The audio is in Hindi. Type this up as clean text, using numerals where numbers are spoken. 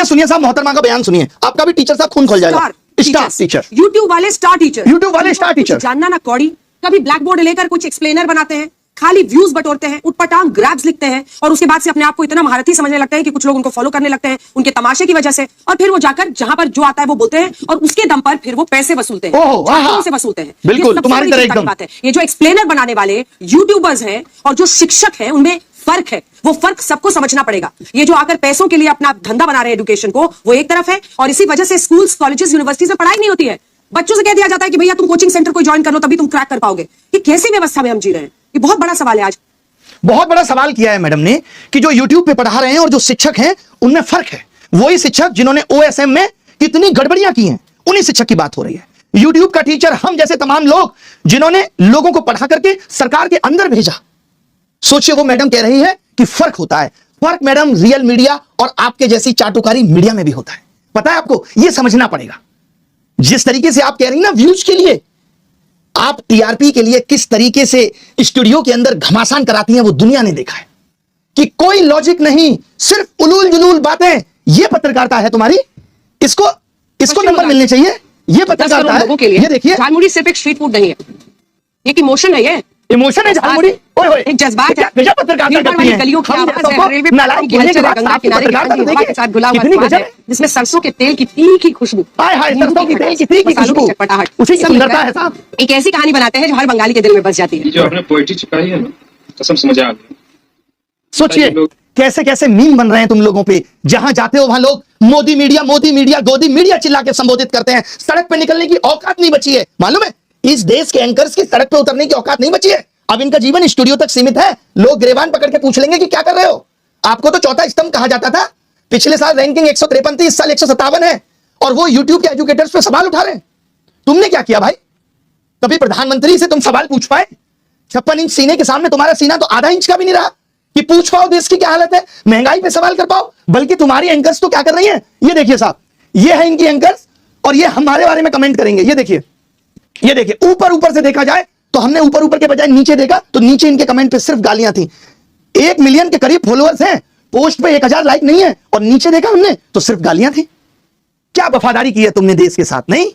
ये सुनिए साहब, मोहतरमा का बयान सुनिए, आपका भी टीचर साहब खून खोल जाएगा। स्टार टीचर, यूट्यूब वाले स्टार टीचर, यूट्यूब वाले स्टार टीचर, जानना ना कौड़ी, कभी ब्लैक बोर्ड लेकर कुछ एक्सप्लेनर बनाते हैं, खाली व्यूज बटोरते हैं, उटपटांग ग्रैब्स लिखते हैं और उसके बाद से अपने आप को इतना महारथी समझने लगते हैं कि कुछ लोग उनको फॉलो करने लगते हैं उनके तमाशे की वजह से, और फिर वो जाकर जहां पर जो आता है वो बोलते हैं और उसके दम पर फिर वो पैसे वसूलते हैं, से वसूलते हैं। बिल्कुल तुम्हारी तरह एकदम बात है। ये जो एक्सप्लेनर बनाने वाले यूट्यूबर्स हैं और जो शिक्षक हैं उनमें फर्क है, वो फर्क सबको समझना पड़ेगा। ये जो आकर पैसों के लिए अपना धंधा बना रहे हैं एजुकेशन को, वो एक तरफ है, और इसी वजह से स्कूल्स, कॉलेजेस, यूनिवर्सिटीज में पढ़ाई नहीं होती है। बच्चों से कह दिया जाता है कि भैया तुम कोचिंग सेंटर को ज्वाइन कर लो तभी तुम क्रैक कर पाओगे। ये कैसी व्यवस्था में हम जी रहे हैं? ये बहुत बड़ा सवाल है। आज बहुत बड़ा सवाल किया है मैडम ने कि जो यूट्यूब पे पढ़ा रहे हैं और जो शिक्षक हैं उनमें फर्क है। वही शिक्षक जिन्होंने ओएसएम में कितनी गड़बड़ियां की हैं, उन्हीं शिक्षक की बात हो रही है। यूट्यूब का टीचर हम जैसे तमाम लोग जिन्होंने लोगों को पढ़ा करके सरकार के अंदर भेजा। सोचिए, वो मैडम कह रही है कि फर्क होता है। फर्क मैडम रियल मीडिया और आपके जैसी चाटुकारी मीडिया में भी होता है। पता है आपको, यह समझना पड़ेगा। जिस तरीके से आप कह रही ना व्यूज के लिए, आप टीआरपी के लिए किस तरीके से स्टूडियो के अंदर घमासान कराती हैं वो दुनिया ने देखा है कि कोई लॉजिक नहीं, सिर्फ उलूल जुलूल बातें। ये पत्रकारिता है तुम्हारी, इसको नंबर मिलने चाहिए। ये पत्रकारिता है। ये देखिए, झालमुड़ी सिर्फ एक स्ट्रीट फूड नहीं है, ये इमोशन है। ये इमोशन है झालमुड़ी, एक जज्बात है। गजब पत्रकारिता करती हैं। गलियों की आवाज है, रेलवे प्लेटफॉर्म की हलचल है, गंगा किनारे के साथ घुला हुआ स्वाद है, जिसमें सरसों के तेल की तीखी खुशबू, सरसों की तेल की तीखी खुशबू, चटपटाहट, उसी की सुंदरता है साहब। एक ऐसी कहानी बनाते हैं जो हर बंगाली के दिल में बस जाती है। जो आपने पोएट्री चिपकाई है ना, कसम से मजा आ गया। सोचिए कैसे कैसे मीम बन रहे हैं तुम लोगों पे। जहां जाते हो वहां लोग मोदी मीडिया, मोदी मीडिया, गोदी मीडिया चिल्ला के संबोधित करते हैं। सड़क पे निकलने की औकात नहीं बची है। मालूम है, इस देश के एंकर्स की सड़क पे उतरने की औकात नहीं बची है। अब इनका जीवन स्टूडियो तक सीमित है। लोग गिरेबान पकड़ के पूछ लेंगे कि क्या कर रहे हो। आपको तो चौथा स्तंभ कहा जाता था। पिछले साल रैंकिंग 153 थी, इस साल 157 है, और वो यूट्यूब के एजुकेटर्स पे सवाल उठा रहे हैं। तुमने क्या किया भाई? कभी प्रधानमंत्री से तुम सवाल पूछ पाए? 56 इंच सीने के सामने तुम्हारा सीना तो आधा इंच का भी नहीं रहा कि पूछ पाओ देश की क्या हालत है, महंगाई पे सवाल कर पाओ। बल्कि तुम्हारी एंकर्स तो क्या कर रही हैं, ये देखिए साहब, ये है इनकी एंकर्स, और ये हमारे बारे में कमेंट करेंगे। ये देखिए, ये देखिए, ऊपर से देखा जाए तो हमने ऊपर के बजाय नीचे देखा तो नीचे इनके कमेंट पे सिर्फ गालियां थी। 1 मिलियन के करीब फॉलोअर्स हैं, पोस्ट पे 1000 लाइक नहीं है, और नीचे देखा हमने तो सिर्फ गालियां थी। क्या वफादारी की है तुमने देश के साथ? नहीं।